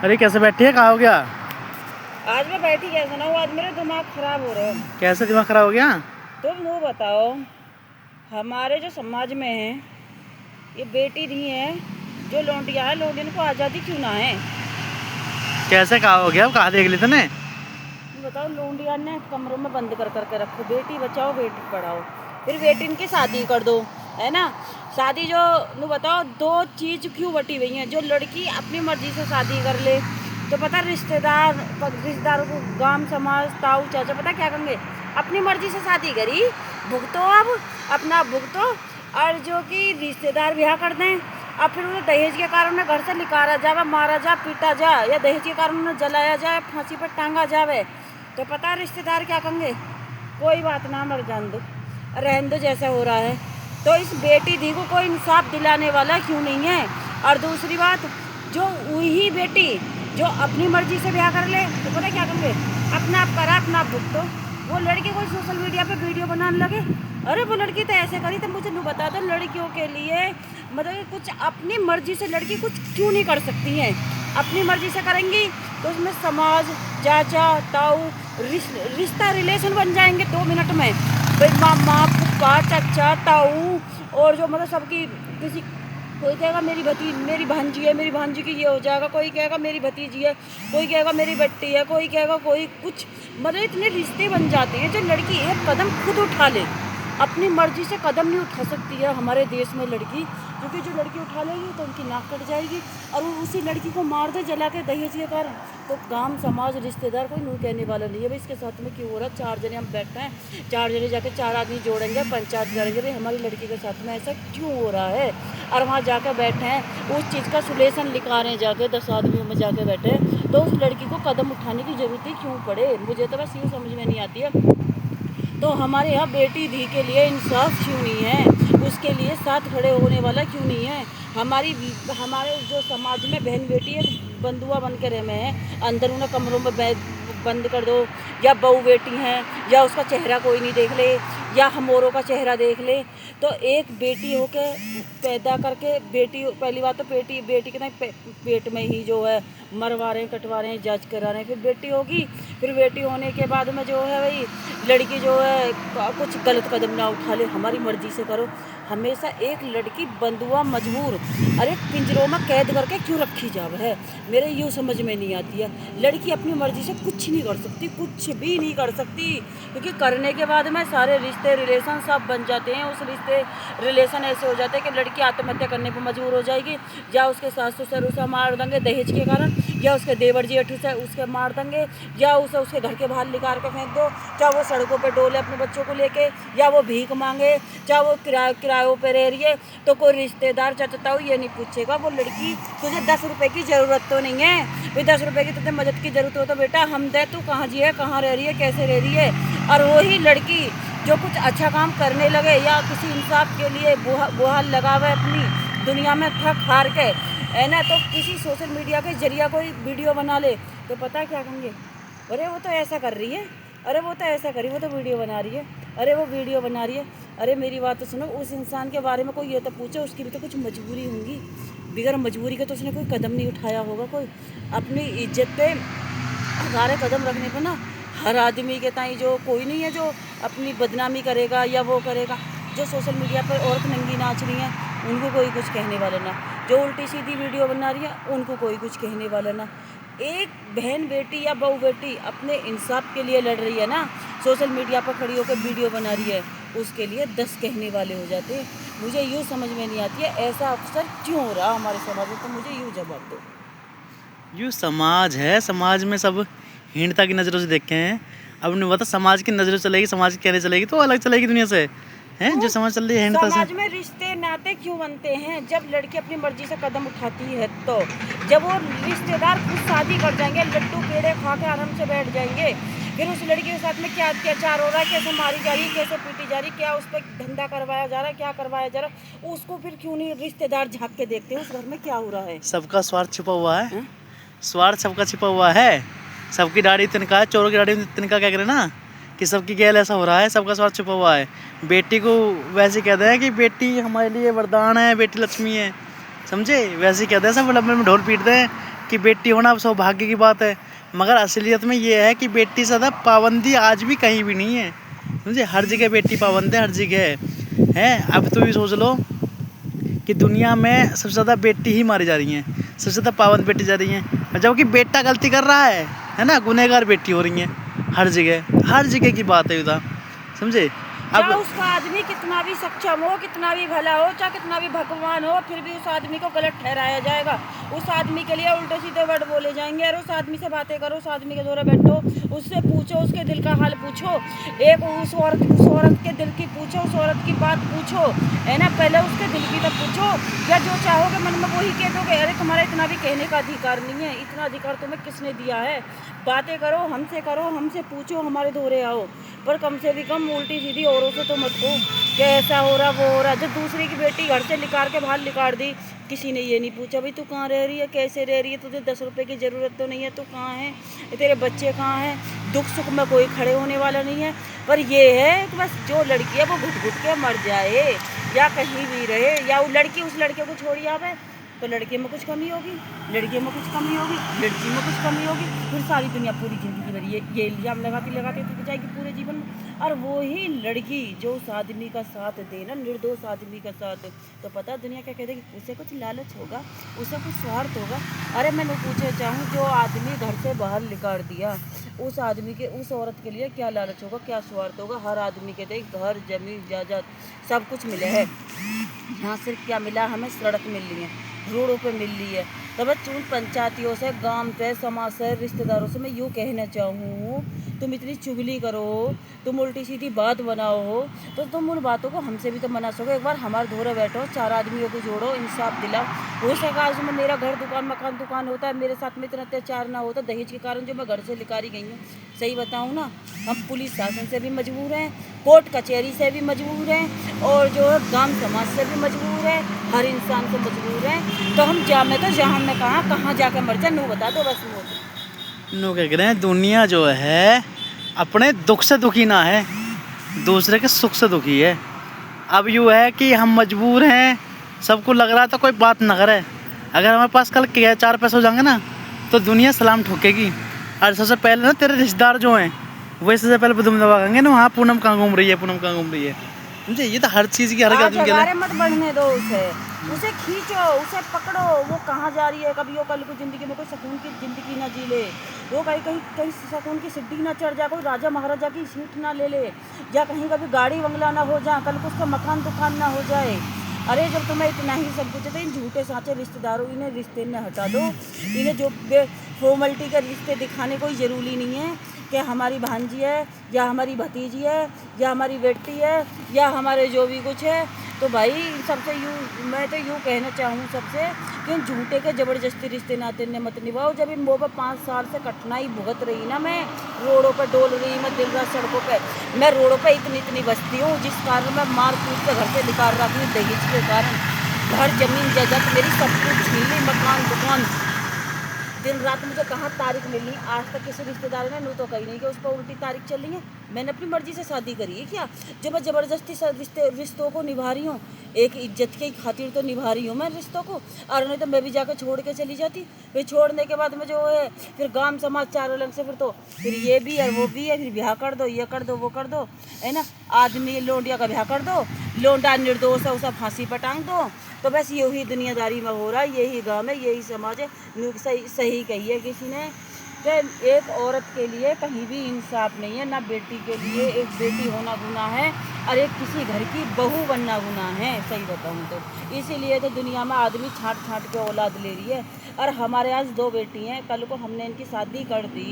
अरे कैसे बैठी है, कहाँ हो गया? आज मैं बैठी कैसे ना हूँ, आज मेरा दिमाग खराब हो रहा है। कैसे दिमाग खराब हो गया? तुम वो बताओ, हमारे जो समाज में है ये बेटी नहीं है, जो लौंडिया है, लौंडियन को आज़ादी क्यों ना है? कैसे कहाँ हो गया? कहाँ देख ली तूने? बताओ, लौंडिया ने कमरों में बंद कर करके रखो, बेटी बचाओ बेटी पढ़ाओ, फिर बेटी इनकी शादी कर दो, है ना? शादी जो नु बताओ, दो चीज़ क्यों बटी हुई हैं? जो लड़की अपनी मर्जी से शादी कर ले तो पता रिश्तेदारों को, गांव समाज, ताऊ चाचा पता क्या कहेंगे? अपनी मर्जी से शादी करी, भुगतो, अब अपना भुगतो। और जो कि रिश्तेदार ब्याह कर दें, अब फिर उन्हें दहेज के कारण उन्हें घर से निकाला जाए, मारा जा, पीटा जा, या दहेज के कारण उन्हें जलाया जाए, फांसी पर टांगा जावे, तो पता है रिश्तेदार क्या कहेंगे? कोई बात ना, मर जान दो, रहन दो जैसा हो रहा है। तो इस बेटी धी को कोई इंसाफ दिलाने वाला क्यों नहीं है? और दूसरी बात, जो वही बेटी जो अपनी मर्जी से ब्याह कर ले तो पता क्या कहेंगे? अपना आप करा, अपना आप भुगतो। वो लड़की कोई सोशल मीडिया पे वीडियो बनाने लगे, अरे वो लड़की तो ऐसे करी, तो मुझे नहीं बता दो, लड़कियों के लिए मतलब कुछ अपनी मर्जी से लड़की कुछ क्यों नहीं कर सकती हैं? अपनी मर्जी से करेंगी तो उसमें समाज, चाचा, ताऊ, रिश्ता, रिलेशन बन जाएंगे 2 मिनट में। फिर मामा, फूफा, चाचा, ताऊ, और जो मतलब सबकी, किसी, कोई कहेगा मेरी भांजी है, मेरी भांजी की ये हो जाएगा, कोई कहेगा मेरी भतीजी है, कोई कहेगा मेरी बेटी है, कोई कहेगा कोई कुछ, मतलब इतने रिश्ते बन जाते हैं। जो लड़की एक कदम खुद उठा ले, अपनी मर्जी से कदम नहीं उठा सकती है हमारे देश में लड़की, क्योंकि जो लड़की उठा लेगी तो उनकी नाक कट जाएगी, और वो उसी लड़की को मार दे जला के दहेज के कारण, तो गांव समाज, रिश्तेदार कोई नहीं कहने वाला नहीं है भाई इसके साथ में क्यों हो रहा है। 4 जने हम बैठे हैं, 4 जने जाके 4 आदमी जोड़ेंगे, पंचायत करेंगे भाई हमारी लड़की के साथ में ऐसा क्यों हो रहा है, और वहाँ जाकर बैठे हैं उस चीज़ का सोल्यूशन लिखा रहे हैं, जाके 10 आदमियों में जाके बैठे, तो उस लड़की को कदम उठाने की ज़रूरत ही क्यों पड़े? मुझे तो बस यूँ समझ में नहीं आती है। तो हमारे यहाँ बेटी धी के लिए इंसाफ क्यों नहीं है? उसके लिए साथ खड़े होने वाला क्यों नहीं है? हमारे जो समाज में बहन बेटी है, बंधुआ बन के रहे में है, अंदर उन्हें कमरों में बंद कर दो, या बहू बेटी हैं, या उसका चेहरा कोई नहीं देख ले, या हम औरों का चेहरा देख ले। तो एक बेटी होके पैदा करके, बेटी पहली बात तो बेटी के नहीं पेट में ही जो है मरवा रहे हैं, कटवा रहे हैं, जांच करा रहे हैं, फिर बेटी होगी, फिर बेटी होने के बाद में जो है भाई लड़की जो है कुछ गलत कदम ना उठा ले, हमारी मर्जी से करो। हमेशा एक लड़की बंधुआ मजबूर, अरे पिंजरों में कैद करके क्यों रखी जावे है? मेरे यूँ समझ में नहीं आती है। लड़की अपनी मर्जी से कुछ नहीं कर सकती, कुछ भी नहीं कर सकती, क्योंकि करने के बाद में सारे रिश्ते, रिलेशन सब बन जाते हैं। उस रिश्ते, रिलेशन ऐसे हो जाते हैं कि लड़की आत्महत्या करने पर मजबूर हो जाएगी, या उसके सास ससुर उसे मार देंगे दहेज के कारण, या उसके देवर जी अठू से उसके मार देंगे, या उसे उसके घर के बाहर निकाल के फेंक दो, चाहे वो सड़कों पे डोले अपने बच्चों को लेके, या वो भीख मांगे, चाहे वो किरायों पे रह रही है, तो कोई रिश्तेदार चाचा ये नहीं पूछेगा वो लड़की तुझे 10 रुपए की ज़रूरत तो नहीं है भाई, 10 रुपए की तुझे मदद की ज़रूरत हो तो बेटा हम दे, तू कहाँ जी है, कहाँ रह रही है, कैसे रह रही है। और वही लड़की जो कुछ अच्छा काम करने लगे, या किसी इंसाफ के लिए बुहार लगावे अपनी दुनिया में थक हार के, है ना, तो किसी सोशल मीडिया के जरिए कोई वीडियो बना ले, तो पता है क्या कहेंगे? अरे वो तो ऐसा कर रही है, अरे वो तो ऐसा करी, वो तो वीडियो बना रही है, अरे वो वीडियो बना रही है। अरे मेरी बात तो सुनो, उस इंसान के बारे में कोई ये तो पूछे, उसकी भी तो कुछ मजबूरी होंगी, बिगर मजबूरी के तो उसने कोई कदम नहीं उठाया होगा। कोई अपनी इज्जत पे सारे कदम रखने पर ना, हर आदमी के ताई जो कोई नहीं है जो अपनी बदनामी करेगा या वो करेगा। जो सोशल मीडिया पर औरत नंगी नाच रही हैं उनको कोई कुछ कहने वाला ना, जो उल्टी सीधी वीडियो बना रही है उनको कोई कुछ कहने वाला ना। एक बहन बेटी या बहू बेटी अपने इंसाफ के लिए लड़ रही है ना, सोशल मीडिया पर खड़ी होकर वीडियो बना रही है, उसके लिए 10 कहने वाले हो जाते हैं। मुझे यूँ समझ में नहीं आती है ऐसा अक्सर क्यों हो रहा हमारे समाज में, तो मुझे यूँ जवाब दो। यूँ समाज है, समाज में सब हीनता की नज़रों से देखे हैं। अब नहीं पता समाज की नज़रों चलेगी, समाज की कहने चलेगी तो अलग चलेगी दुनिया से, हैं जो समाज चल रही है हीनता से। समाज में रिश्ते नाते क्यों बनते हैं? जब लड़की अपनी मर्जी से कदम उठाती है, तो जब वो रिश्तेदार खुद शादी कर जाएंगे, लड्डू पेड़े खा के आराम से बैठ जाएंगे, फिर उस लड़की के साथ में क्या अत्याचार हो रहा है, कैसे मारी जा रही है, कैसे पीटी जा रही है, क्या उस पर धंधा करवाया जा रहा है, क्या करवाया जा रहा है, उसको फिर क्यों नहीं रिश्तेदार झाँक के देखते हैं उस घर में क्या हो रहा है? सबका स्वार्थ छिपा हुआ है, स्वार्थ सबका छिपा हुआ है। सबकी दाढ़ी तिनका है, चोरों की दाढ़ी तिनका क्या करे ना, कि सबकी गैल ऐसा हो रहा है, सबका स्वार्थ छुपा हुआ है। बेटी को वैसे कहते हैं कि बेटी हमारे लिए वरदान है, बेटी लक्ष्मी है, समझे? वैसे ही कहते हैं, सब लंबे में ढोल पीटते हैं कि बेटी होना सौभाग्य की बात है, मगर असलियत में ये है कि बेटी से ज़्यादा पाबंदी आज भी कहीं भी नहीं है, समझे। हर जगह बेटी पाबंद है, हर जगह है। अब तो ये सोच लो कि दुनिया में सबसे ज़्यादा बेटी ही मारी जा रही हैं, सबसे ज़्यादा पाबंद बेटी जा रही हैं, जबकि बेटा गलती कर रहा है ना, गुनहगार बेटी हो रही हैं हर जगह की बात है उधर, समझे। चाहे उसका आदमी कितना भी सक्षम हो, कितना भी भला हो, चाहे कितना भी भगवान हो, फिर भी उस आदमी को गलत ठहराया जाएगा। उस आदमी के लिए उल्टे सीधे वर्ड बोले जाएंगे। और उस आदमी से बातें करो, उस आदमी के दौरे बैठो, उससे पूछो, उसके दिल का हाल पूछो, एक उस औरत के दिल की पूछो, उस औरत की बात पूछो, है ना। पहले उसके दिल की तो पूछो, या जो चाहोगे मन में वही कह दोगे। अरे तुम्हारा इतना भी कहने का अधिकार नहीं है, इतना अधिकार तुम्हें किसने दिया है। बातें करो, हमसे पूछो, हमारे दौरे आओ, पर कम से भी कम उल्टी सीधी औरों से तो मत कहो कि ऐसा हो रहा वो हो रहा। जब दूसरी की बेटी घर से निकाल के बाहर निकाल दी, किसी ने ये नहीं पूछा भाई तू कहाँ रह रही है, कैसे रह रही है, तुझे 10 रुपए की ज़रूरत तो नहीं है, तू कहाँ है, तेरे बच्चे कहाँ हैं। दुख सुख में कोई खड़े होने वाला नहीं है। पर ये है कि बस जो लड़की है वो घुट घुट के मर जाए, या कहीं भी रहे, या वो लड़की उस लड़के को छोड़ी आवे, तो लड़के में कुछ कमी होगी, लड़के में कुछ कमी होगी, लड़की में कुछ कमी होगी, फिर सारी दुनिया पूरी ज़िंदगी भर ये इल्ज़ाम लगाती थक जाएगी पूरे जीवन में। और वही लड़की जो उस आदमी का साथ दे ना, निर्दोष आदमी का साथ, तो पता दुनिया क्या कहते कि उसे कुछ लालच होगा, उसे कुछ स्वार्थ होगा। अरे मैं पूछना चाहूँ, जो आदमी घर से बाहर निकाल दिया, उस आदमी के, उस औरत के लिए क्या लालच होगा, क्या स्वार्थ होगा। हर आदमी कहते घर जमीन जायदाद सब कुछ मिले है, यहाँ सिर्फ क्या मिला, हमें सड़क मिल रही है, रोडों पे मिल रही है। तो बस उन पंचायतियों से, गांव से, समाज से, रिश्तेदारों से मैं यूँ कहना चाहूँ, तुम इतनी चुगली करो, तुम उल्टी सीधी बात बनाओ, तो तुम उन बातों को हमसे भी तो मना सको। एक बार हमारे धोरे बैठो, 4 आदमियों को जोड़ो, इंसाफ दिलाओ। हो सका आज में मेरा घर दुकान होता है, मेरे साथ में इतना अत्याचार ना होता, दहेज के कारण जो मैं घर से निकाली गई हूँ। सही बताऊँ ना, हम पुलिस शासन से भी मजबूर हैं, कोर्ट कचहरी से भी मजबूर हैं, और जो है गांव समाज से भी मजबूर है, हर इंसान से मजबूर हैं। तो हम मैं तो जहाँ मैं कहाँ जाकर मर जाए, नो बता दो बस। नो कह रहे हैं, दुनिया जो है अपने दुख से दुखी ना है, दूसरे के सुख से दुखी है। अब यूँ है कि हम मजबूर हैं, सबको लग रहा था कोई बात न करे, अगर हमारे पास कल 4 पैसे हो जाएंगे ना, तो दुनिया सलाम ठोकेगी। और सबसे पहले ना तेरे रिश्तेदार जो हैं वही सबसे पहले दुम दबाएंगे ना, वहाँ पूनम कहाँ घूम रही है, पूनम कहाँ घूम रही है, समझे। ये तो हर चीज़ की हर आदमी के लिए मत बढ़ने दो उसे खींचो, उसे पकड़ो, वो कहाँ जा रही है। कभी वो कल को ज़िंदगी में कोई सुकून की ज़िंदगी ना जी ले, वो कहीं सुकून की सिद्धि ना चढ़ जाए, कोई राजा महाराजा की सीट ना ले ले, या कहीं कभी गाड़ी बंगला ना हो जाए, कल को उसका मकान दुकान ना हो जाए। अरे जब तुम्हें इतना ही सब कुछ है तो इन झूठे साँचे रिश्तेदारों, इन्हें रिश्ते न हटा दो। इन्हें जो फॉर्मेलिटी के रिश्ते दिखाने कोई ज़रूरी नहीं है कि हमारी भांजी है, या हमारी भतीजी है, या हमारी बेटी है, या हमारे जो भी कुछ है। तो भाई सबसे मैं तो यूँ कहना चाहूँ सबसे कि झूठे के ज़बरदस्ती रिश्ते नाते ने मत निभाओ। जब इन वो 5 साल से कठिनाई भुगत रही ना, मैं रोडों पर डोल रही, मैं दिन रात सड़कों पे, मैं रोडों पे इतनी बसती हूँ, जिस कारण मैं मार कूट के घर से निकाल रखी हूँ दहेज के कारण। घर जमीन जायदाद मेरी सब कुछ छीन ली, मकान दुकान, दिन रात मुझे कहाँ तारीख मिलनी। आज तक किसी रिश्तेदार ने यूँ तो कही नहीं कि उस पर उल्टी तारीख चल रही है। मैंने अपनी मर्जी से शादी करी है क्या, जो मैं ज़बरदस्ती रिश्तों को निभा रही हूँ, एक इज्जत की खातिर तो निभा रही हूँ मैं रिश्तों को। और नहीं तो मैं भी जाकर छोड़ के चली जाती। फिर छोड़ने के बाद में जो है फिर गांव समाज चारों लंग से फिर ये भी है वो भी है, फिर ब्याह कर दो, ये कर दो, वो कर दो, है ना। आदमी लोंडिया का ब्याह कर दो, लोंडा निर्दोष है उसे फांसी पर टांग दो। तो बस यही दुनियादारी में हो रहा है, यही गाँव है, यही समाज है। सही कही है किसी ने कि एक औरत के लिए कहीं भी इंसाफ नहीं है, ना बेटी के लिए। एक बेटी होना गुनाह है और एक किसी घर की बहू बनना गुनाह है, सही बताऊँ तो। इसीलिए तो दुनिया में आदमी छाँट के औलाद ले रही है। और हमारे यहाँ 2 बेटी हैं, कल को हमने इनकी शादी कर दी,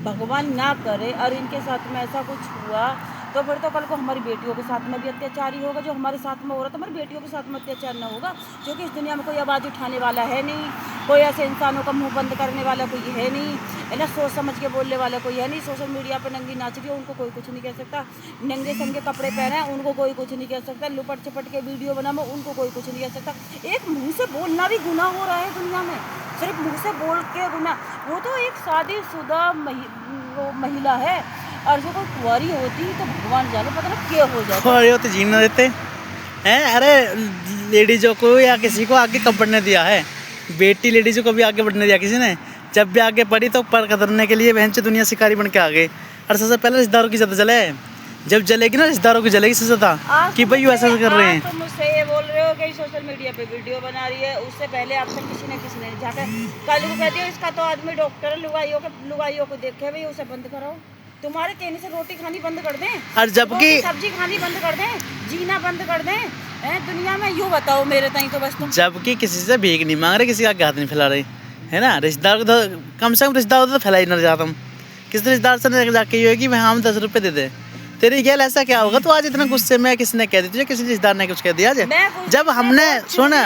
भगवान ना करे और इनके साथ में ऐसा कुछ हुआ, तो फिर तो कल को हमारी बेटियों के साथ में भी अत्याचार ही होगा। जो हमारे साथ में हो रहा था, हमारी बेटियों के साथ में अत्याचार ना होगा, क्योंकि इस दुनिया में कोई आवाज़ उठाने वाला है नहीं, कोई ऐसे इंसानों का मुंह बंद करने वाला कोई है नहीं, है ना। सोच समझ के बोलने वाला कोई है नहीं। सोशल मीडिया पर नंगी नाच रही है, उनको कोई कुछ नहीं कह सकता। नंगे संगे कपड़े पहने हैं, उनको कोई कुछ नहीं कह सकता। लुपट चपट के वीडियो बना में उनको कोई कुछ नहीं कह सकता। एक मुँह से बोलना भी गुनाह हो रहा है दुनिया में, सिर्फ मुँह से बोल के गुनाह। वो तो एक शादीशुदा महिला है, और जो कोई कुंवारी होती तो भगवान जाने पता ना क्या हो जाता। कुंवारी होती जीने देते हैं। अरे लेडीजों को या किसी को आगे कब बढ़ने दिया है, बेटी लेडीज को कभी आगे बढ़ने दिया किसी ने। जब भी आगे बढ़ी तो पर कतरने के लिए बहन से दुनिया शिकारी बन के आ गए। और सबसे पहले रिश्तेदारों की ज़्यादा जले, जब जलेगी ना रिश्तेदारों की जलेगी सबसे ज़्यादा कि भाई ऐसा कर रहे हैं। तुम मुझसे ये बोल रहे हो कि सोशल मीडिया पे वीडियो बना रही है, उससे पहले अब तक किसी ने जाकर कल को कह दिया इसका तो आदमी डॉक्टर है, लुगाइयों को देखे भाई उसे बंद कराओ। तुम्हारे कहने से रोटी खानी बंद कर दें और जबकि सब्जी खानी बंद कर दें, जीना बंद कर दें दुनिया में। यूँ बताओ मेरे ताई तो बस तुम। जबकि किसी से भीख नहीं मांग रहे, किसी का हाथ नहीं फैला रहे, है ना। रिश्तेदार को तो कम से कम रिश्तेदार तो फैला ही ना जाता हम। किसी रिश्तेदार से जाके ये कि भाई हम 10 रुपये दे दे, तेरी गैल ऐसा क्या होगा तो आज इतना गुस्से में किसी ने कह दी तुझे, किसी रिश्तेदार ने कुछ कह दिया आज। जब हमने सुना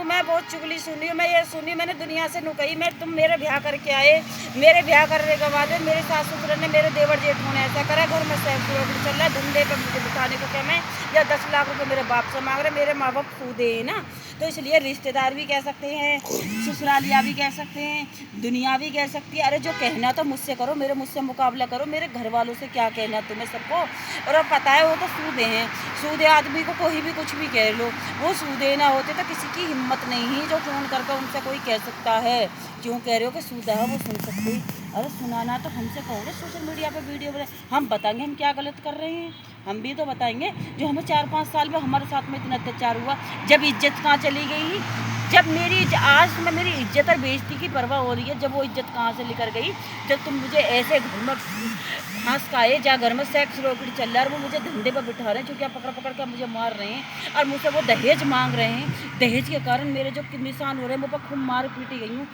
मैं बहुत चुगली सुनी हूँ, मैं ये सुनी मैंने दुनिया से नु कही। मैं तुम मेरे ब्याह करके आए, मेरे ब्याह करने के बाद मेरे सास ससुर ने मेरे देवर जेठों ने ऐसा करा, घर में चल रहा है धंधे पर मुझे बिठाने को क्या मैं या 10 लाख रुपए मेरे बाप से मांग रहे। मेरे माँ बाप सूदे है ना, तो इसलिए रिश्तेदार भी कह सकते हैं, ससुरालिया भी कह सकते हैं, दुनिया भी कह सकती है। अरे जो कहना तो मुझसे करो, मेरे मुझसे मुकाबला करो, मेरे घर वालों से क्या कहना तुम्हें सबको। और अब पता है वो तो सूदे हैं, सूदे आदमी को कोई भी कुछ भी कह लो, वो सूदे ना होते तो किसी की हिम्मत नहीं जो फ़ोन करके उनसे कोई कह सकता है क्यों कह रहे हो कि सूदा है वो सुन सकती। अरे सुनाना तो हमसे कहोगे सोशल मीडिया पे वीडियो बना, हम बताएंगे हम क्या गलत कर रहे हैं, हम भी तो बताएंगे। जो हमें 4-5 साल में हमारे साथ में इतना अत्याचार हुआ, जब इज्जत कहाँ चली गई, जब मेरी आज में मेरी इज्जत और बेइज्जती की परवाह हो रही है, जब वो इज्जत कहाँ से लेकर गई, जब तुम मुझे ऐसे घर में घास खाए जहाँ घर में सेक्स रॉकेट चल रहा है और वो मुझे धंधे पर बिठा रहे हैं, जो क्या पकड़ कर मुझे मार रहे हैं और मुझसे वो दहेज मांग रहे हैं। दहेज के कारण मेरे जो निशान हो रहे हैं, मुझ पर खूब मार पीटी गई हूँ।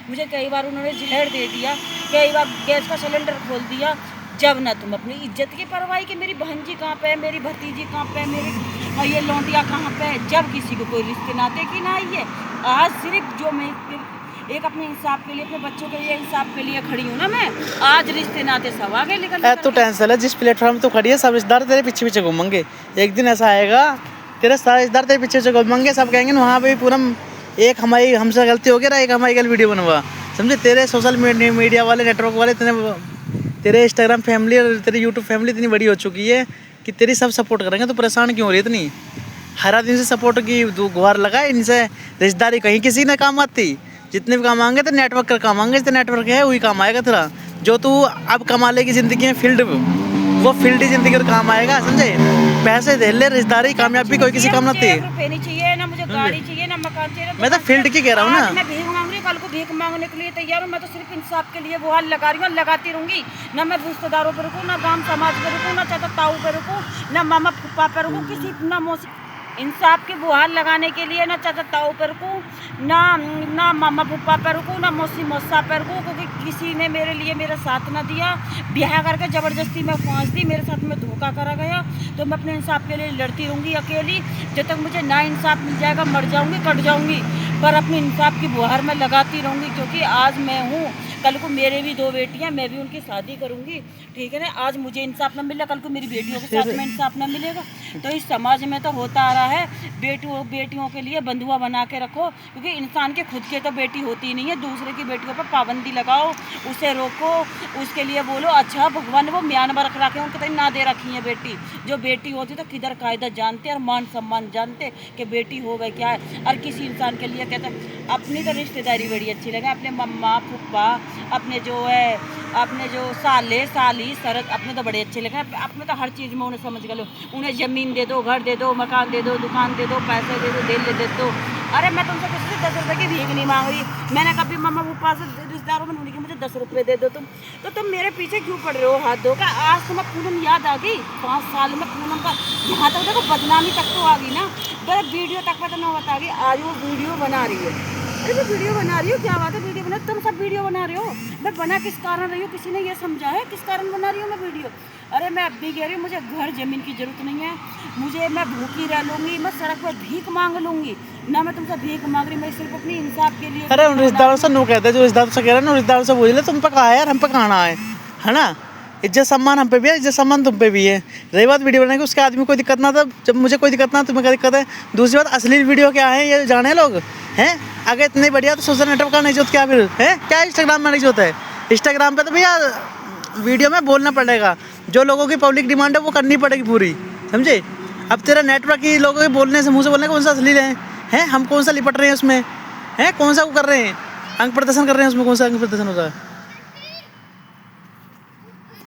मुझे कई बार उन्होंने जहर दे दिया, कई बार गैस का सिलेंडर खोल दिया। जब ना तुम अपनी इज्जत की परवाह कि मेरी बहन जी कहाँ पे है, मेरी भतीजी कहाँ पे है, मेरी ये लौंडिया कहाँ पे है, जब किसी को कोई रिश्ते नाते की ना आई है। आज सिर्फ जो मैं एक अपने इंसाफ के लिए, अपने बच्चों के लिए इंसाफ के लिए खड़ी हूँ ना, मैं आज रिश्ते नाते सब आगे निकल। तो टेंशन है, जिस प्लेटफॉर्म तो खड़ी है सब रिश्तेदार तेरे पीछे पीछे घूमेंगे। एक दिन ऐसा आएगा तेरे सारे रिश्तेदार तेरे पीछे पीछे घूमेंगे, सब कहेंगे वहाँ पे पूनम एक हमारी हमसे गलती हो गया, एक हमारी कल वीडियो बनवा, समझे। तेरे सोशल मीडिया वाले नेटवर्क वाले तेरे इंस्टाग्राम फैमिली और तेरी यूट्यूब फैमिली इतनी बड़ी हो चुकी है कि तेरी सब सपोर्ट करेंगे। तो परेशान क्यों हो रही है इतनी? हर दिन से सपोर्ट की गुहार लगा, इनसे रिश्तेदारी कहीं किसी ने काम आती। जितने भी काम आएंगे तो नेटवर्क का काम आएंगे, जितने नेटवर्क है वही काम आएगा तेरा। जो तू अब कमा लेगी ज़िंदगी में फील्ड, वो फील्ड ही ज़िंदगी में काम आएगा, समझे। पैसे दे ले, रिश्तेदारी कामयाबी कोई किसी काम नहीं चाहिए ना, मुझे गाड़ी चाहिए ना, मकान चाहिए। मैं तो फील्ड की कह रहा हूँ ना, मैं भीख मांग रही हूँ, कल को भीख मांगने के लिए तैयार हूँ। मैं तो सिर्फ इंसाफ के लिए बुहार लगा रही हूँ, लगाती रहूँगी। ना मैं रिश्तेदारों पर रुकूँ, ना गांव समाज पर रुकूँ, ना चाचा ताऊ पर रुकूँ, ना मामा फूफा पर रुकूँ, किसी ना मौसी। इंसाफ की बुहार लगाने के लिए ना चाचा ताऊ पर रुकूँ, ना मामा फूफा पर रुकूँ, ना मौसी मौसा पर रुकूँ, क्योंकि किसी ने मेरे लिए मेरा साथ ना दिया। ब्याह करके ज़बरदस्ती में फांस दी, मेरे साथ में धोखा करा गया। तो मैं अपने इंसाफ के लिए लड़ती रहूँगी अकेली, जब तक मुझे ना इंसाफ मिल जाएगा मर जाऊँगी, कट जाऊँगी, पर अपने इंसाफ की बुहार मैं लगाती रहूँगी। क्योंकि आज मैं हूँ, कल को मेरे भी 2 बेटियाँ, मैं भी उनकी शादी करूँगी, ठीक है ना। आज मुझे इंसाफ ना मिला, कल को मेरी बेटियों के साथ में इंसाफ ना मिलेगा। तो इस समाज में तो होता आ रहा है, बेटियों के लिए बंधुआ बना के रखो, क्योंकि इंसान के खुद के तो बेटी होती नहीं है। दूसरे की बेटियों पर पाबंदी लगाओ, उसे रोको, उसके लिए बोलो अच्छा भगवान वो म्यान रख रखे उनको तो ना दे रखी है बेटी। जो बेटी होती तो किधर कायदा जानते और मान सम्मान जानते कि बेटी हो गई क्या है। और किसी इंसान के लिए कहते अपनी तो रिश्तेदारी बड़ी अच्छी लगे, अपने मम्मा फुप्पा, अपने जो है अपने जो साले साली सरद अपने तो बड़े अच्छे लगे। अपने तो हर चीज़ में उन्हें समझ गलो, उन्हें ज़मीन दे दो, घर दे दो, मकान दे दो, दुकान दे दो, पैसे दे दो, दिल दे दो। अरे मैं तुमसे किसी से 10 रुपये की भीख नहीं मांग रही। मैंने कभी मम्मा पापा से रिश्तेदारों में नहीं कि मुझे 10 रुपये दे दो तुम, तो तुम मेरे पीछे क्यों पड़ रहे हो हाथ धोकर। आज तुम्हें पूनम याद आ गई, 5 साल में पूनम का यहाँ तक देखो बदनामी तक तो आ गई ना, बस वीडियो तक में तो ना बता गई। आज वो वीडियो बना रही है, अरे मैं वीडियो बना रही हूँ, क्या बात है वीडियो बना, तुम सब वीडियो बना रहे हो। मैं बना किस कारण रही हूँ, किसी ने ये समझा है किस कारण बना रही हूँ मैं वीडियो। अरे मैं अब भी कह रही हूँ, मुझे घर ज़मीन की ज़रूरत नहीं है, मुझे मैं भूखी रह लूँगी, मैं सड़क पर भीख मांग लूँगी ना, मैं तुमसे भीख मांग रही, मैं सिर्फ अपनी इंसाफ के लिए। अरे उन रिश्तेदारों से नो कहते, जो रिश्तेदारों से कह रहे हैं ना, रिश्तेदारों से बोल ले तुम पे कहा है यार, हम पे कहाँ है ना। इज्जत सम्मान हम पे भी है, इज्जत सम्मान तुम पे भी है। रही बात वीडियो बनाने की, उसके आदमी कोई दिक्कत ना था, जब मुझे कोई दिक्कत ना, तुम्हें क्या दिक्कत है। दूसरी बात असली वीडियो क्या है ये जाने लोग हैं। अगर इतनी बढ़िया तो सोशल नेटवर्क का नहीं जरूरत, क्या फिर है क्या इंस्टाग्राम में नहीं जरूरत है। इंस्टाग्राम पे तो भैया वीडियो में बोलना पड़ेगा, जो लोगों की पब्लिक डिमांड है वो करनी पड़ेगी पूरी, समझे। अब तेरा नेटवर्क ही लोगों के बोलने से, मुँह से बोलने कौन सा असली है, हम कौन सा लिपट रहे हैं उसमें, हैं? कौन सा वो कर रहे हैं? अंग प्रदर्शन कर रहे हैं, उसमें कौन सा अंग प्रदर्शन हो रहा है?